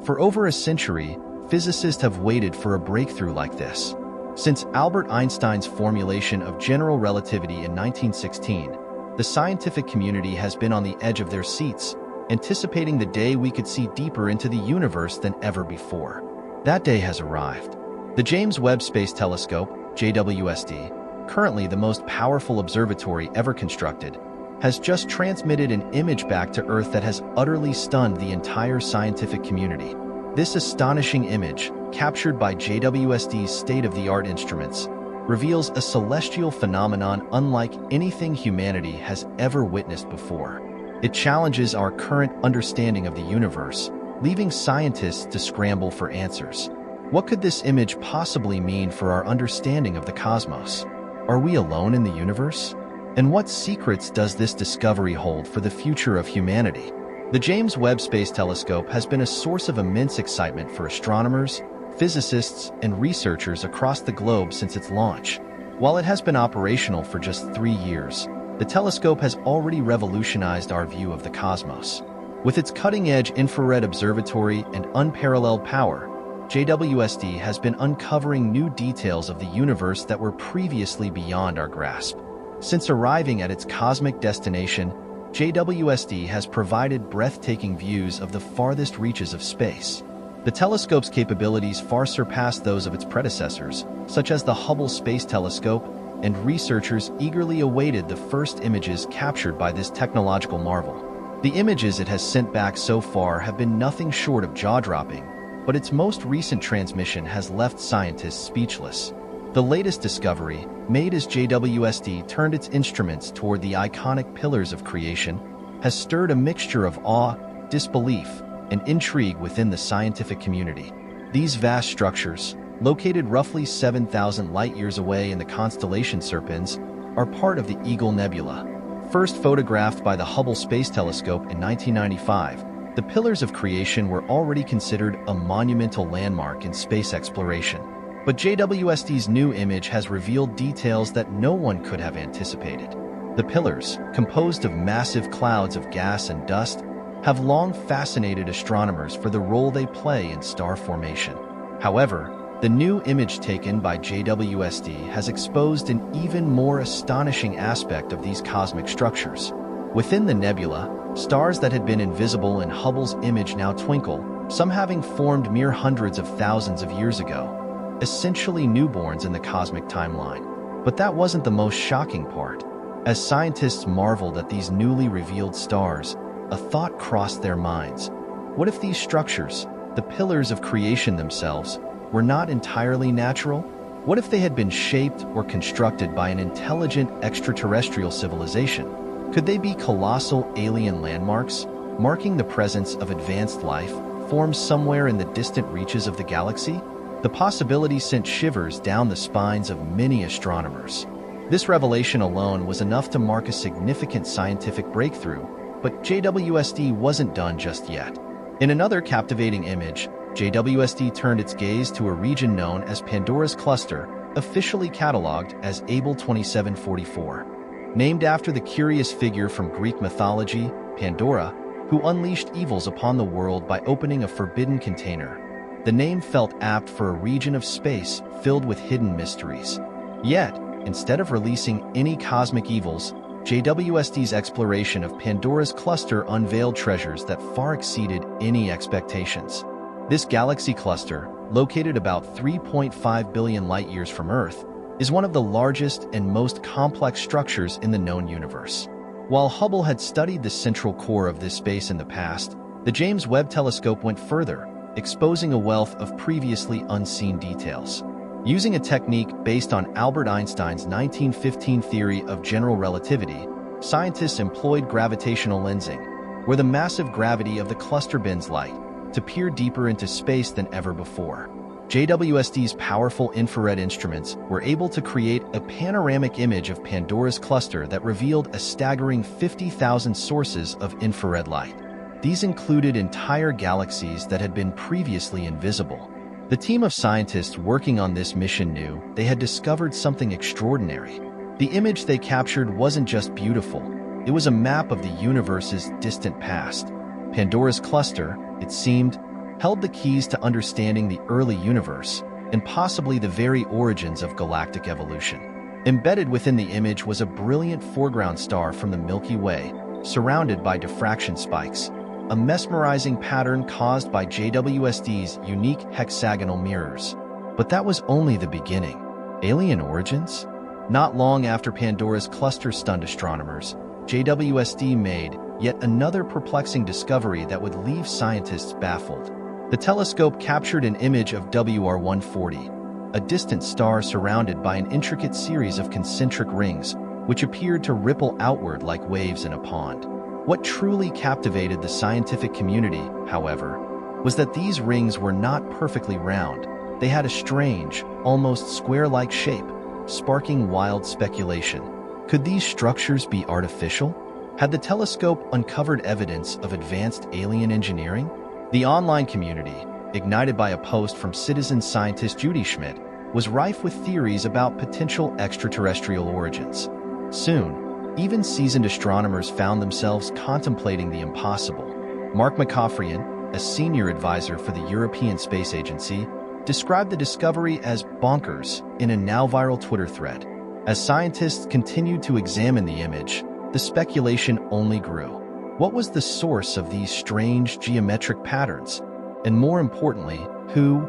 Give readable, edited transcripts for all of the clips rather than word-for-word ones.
For over a century, physicists have waited for a breakthrough like this. Since Albert Einstein's formulation of general relativity in 1916, the scientific community has been on the edge of their seats, anticipating the day we could see deeper into the universe than ever before. That day has arrived. The James Webb Space Telescope, JWST, currently the most powerful observatory ever constructed, has just transmitted an image back to Earth that has utterly stunned the entire scientific community. This astonishing image, captured by JWST's state-of-the-art instruments, reveals a celestial phenomenon unlike anything humanity has ever witnessed before. It challenges our current understanding of the universe, leaving scientists to scramble for answers. What could this image possibly mean for our understanding of the cosmos? Are we alone in the universe? And what secrets does this discovery hold for the future of humanity? The James Webb Space Telescope has been a source of immense excitement for astronomers, physicists, and researchers across the globe since its launch. While it has been operational for just 3 years, the telescope has already revolutionized our view of the cosmos. With its cutting-edge infrared observatory and unparalleled power, JWST has been uncovering new details of the universe that were previously beyond our grasp. Since arriving at its cosmic destination, JWST has provided breathtaking views of the farthest reaches of space. The telescope's capabilities far surpass those of its predecessors, such as the Hubble Space Telescope, and researchers eagerly awaited the first images captured by this technological marvel. The images it has sent back so far have been nothing short of jaw-dropping, but its most recent transmission has left scientists speechless. The latest discovery, made as JWST turned its instruments toward the iconic pillars of creation, has stirred a mixture of awe, disbelief, and intrigue within the scientific community. These vast structures, located roughly 7,000 light-years away in the constellation Serpens, are part of the Eagle Nebula. First photographed by the Hubble Space Telescope in 1995, the pillars of creation were already considered a monumental landmark in space exploration. But JWST's new image has revealed details that no one could have anticipated. The pillars, composed of massive clouds of gas and dust, have long fascinated astronomers for the role they play in star formation. However, the new image taken by JWST has exposed an even more astonishing aspect of these cosmic structures. Within the nebula, stars that had been invisible in Hubble's image now twinkle, some having formed mere hundreds of thousands of years ago, essentially newborns in the cosmic timeline. But that wasn't the most shocking part. As scientists marveled at these newly revealed stars, a thought crossed their minds. What if these structures, the pillars of creation themselves, were not entirely natural? What if they had been shaped or constructed by an intelligent extraterrestrial civilization? Could they be colossal alien landmarks, marking the presence of advanced life, formed somewhere in the distant reaches of the galaxy? The possibility sent shivers down the spines of many astronomers. This revelation alone was enough to mark a significant scientific breakthrough, but JWST wasn't done just yet. In another captivating image, JWST turned its gaze to a region known as Pandora's Cluster, officially cataloged as Able 2744. Named after the curious figure from Greek mythology, Pandora, who unleashed evils upon the world by opening a forbidden container, the name felt apt for a region of space filled with hidden mysteries. Yet, instead of releasing any cosmic evils, JWST's exploration of Pandora's cluster unveiled treasures that far exceeded any expectations. This galaxy cluster, located about 3.5 billion light-years from Earth, is one of the largest and most complex structures in the known universe. While Hubble had studied the central core of this space in the past, the James Webb Telescope went further, exposing a wealth of previously unseen details. Using a technique based on Albert Einstein's 1915 theory of general relativity, scientists employed gravitational lensing, where the massive gravity of the cluster bends light, to peer deeper into space than ever before. JWST's powerful infrared instruments were able to create a panoramic image of Pandora's cluster that revealed a staggering 50,000 sources of infrared light. These included entire galaxies that had been previously invisible. The team of scientists working on this mission knew they had discovered something extraordinary. The image they captured wasn't just beautiful, it was a map of the universe's distant past. Pandora's cluster, it seemed, held the keys to understanding the early universe and possibly the very origins of galactic evolution. Embedded within the image was a brilliant foreground star from the Milky Way, surrounded by diffraction spikes, a mesmerizing pattern caused by JWST's unique hexagonal mirrors. But that was only the beginning. Alien origins? Not long after Pandora's cluster stunned astronomers, JWST made yet another perplexing discovery that would leave scientists baffled. The telescope captured an image of WR140, a distant star surrounded by an intricate series of concentric rings, which appeared to ripple outward like waves in a pond. What truly captivated the scientific community, however, was that these rings were not perfectly round. They had a strange, almost square-like shape, sparking wild speculation. Could these structures be artificial? Had the telescope uncovered evidence of advanced alien engineering? The online community, ignited by a post from citizen scientist Judy Schmidt, was rife with theories about potential extraterrestrial origins. Soon, even seasoned astronomers found themselves contemplating the impossible. Mark McCaffrian, a senior advisor for the European Space Agency, described the discovery as bonkers in a now-viral Twitter thread. As scientists continued to examine the image, the speculation only grew. What was the source of these strange geometric patterns? And more importantly, who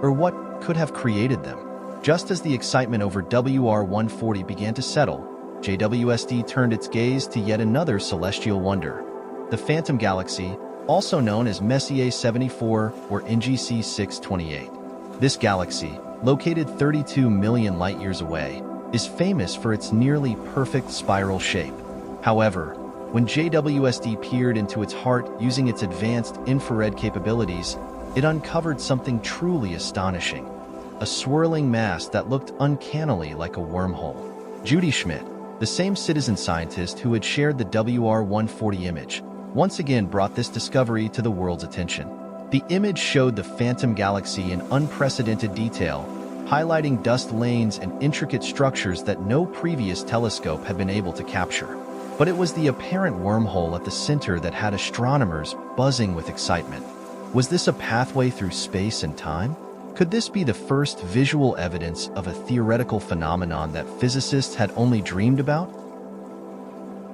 or what could have created them? Just as the excitement over WR140 began to settle, JWST turned its gaze to yet another celestial wonder, the Phantom Galaxy, also known as Messier 74 or NGC 628. This galaxy, located 32 million light-years away, is famous for its nearly perfect spiral shape. However, when JWST peered into its heart using its advanced infrared capabilities, it uncovered something truly astonishing, a swirling mass that looked uncannily like a wormhole. Judy Schmidt, the same citizen scientist who had shared the WR140 image, once again brought this discovery to the world's attention. The image showed the Phantom Galaxy in unprecedented detail, highlighting dust lanes and intricate structures that no previous telescope had been able to capture. But it was the apparent wormhole at the center that had astronomers buzzing with excitement. Was this a pathway through space and time? Could this be the first visual evidence of a theoretical phenomenon that physicists had only dreamed about?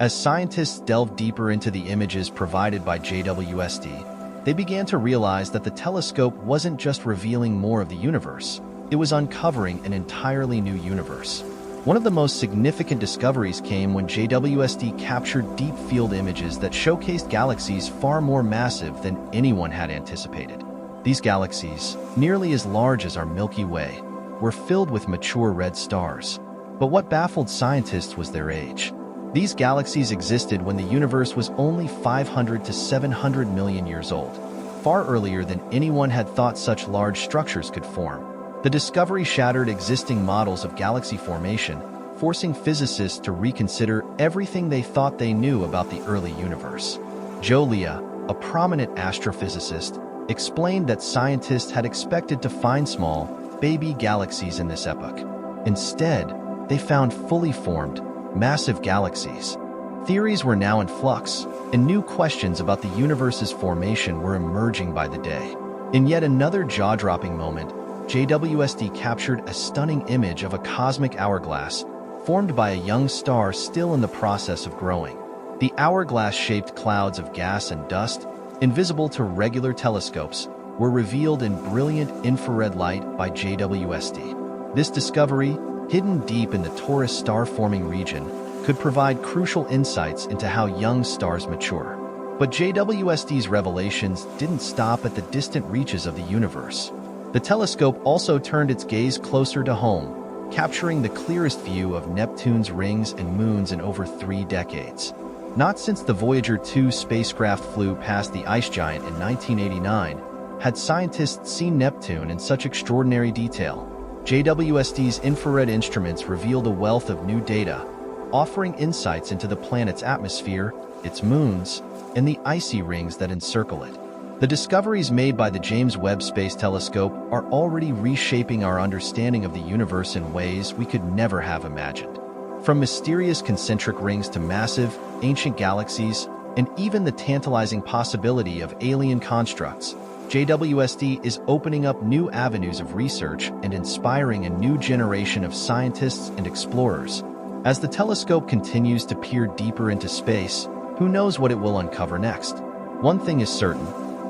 As scientists delved deeper into the images provided by JWST, they began to realize that the telescope wasn't just revealing more of the universe, it was uncovering an entirely new universe. One of the most significant discoveries came when JWST captured deep field images that showcased galaxies far more massive than anyone had anticipated. These galaxies, nearly as large as our Milky Way, were filled with mature red stars. But what baffled scientists was their age. These galaxies existed when the universe was only 500 to 700 million years old, far earlier than anyone had thought such large structures could form. The discovery shattered existing models of galaxy formation, forcing physicists to reconsider everything they thought they knew about the early universe. Joe Lea, a prominent astrophysicist, explained that scientists had expected to find small, baby galaxies in this epoch. Instead, they found fully formed, massive galaxies. Theories were now in flux, and new questions about the universe's formation were emerging by the day. In yet another jaw-dropping moment, JWST captured a stunning image of a cosmic hourglass formed by a young star still in the process of growing. The hourglass-shaped clouds of gas and dust, invisible to regular telescopes, were revealed in brilliant infrared light by JWST. This discovery, hidden deep in the Taurus star-forming region, could provide crucial insights into how young stars mature. But JWST's revelations didn't stop at the distant reaches of the universe. The telescope also turned its gaze closer to home, capturing the clearest view of Neptune's rings and moons in over 3 decades. Not since the Voyager 2 spacecraft flew past the ice giant in 1989 had scientists seen Neptune in such extraordinary detail. JWST's infrared instruments revealed a wealth of new data, offering insights into the planet's atmosphere, its moons, and the icy rings that encircle it. The discoveries made by the James Webb Space Telescope are already reshaping our understanding of the universe in ways we could never have imagined. From mysterious concentric rings to massive, ancient galaxies, and even the tantalizing possibility of alien constructs, JWST is opening up new avenues of research and inspiring a new generation of scientists and explorers. As the telescope continues to peer deeper into space, who knows what it will uncover next? One thing is certain: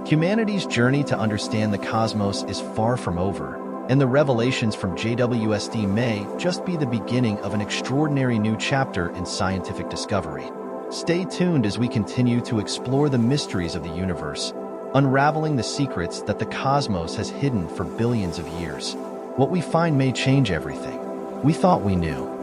humanity's journey to understand the cosmos is far from over, and the revelations from JWST may just be the beginning of an extraordinary new chapter in scientific discovery. Stay tuned as we continue to explore the mysteries of the universe, unraveling the secrets that the cosmos has hidden for billions of years. What we find may change everything we thought we knew.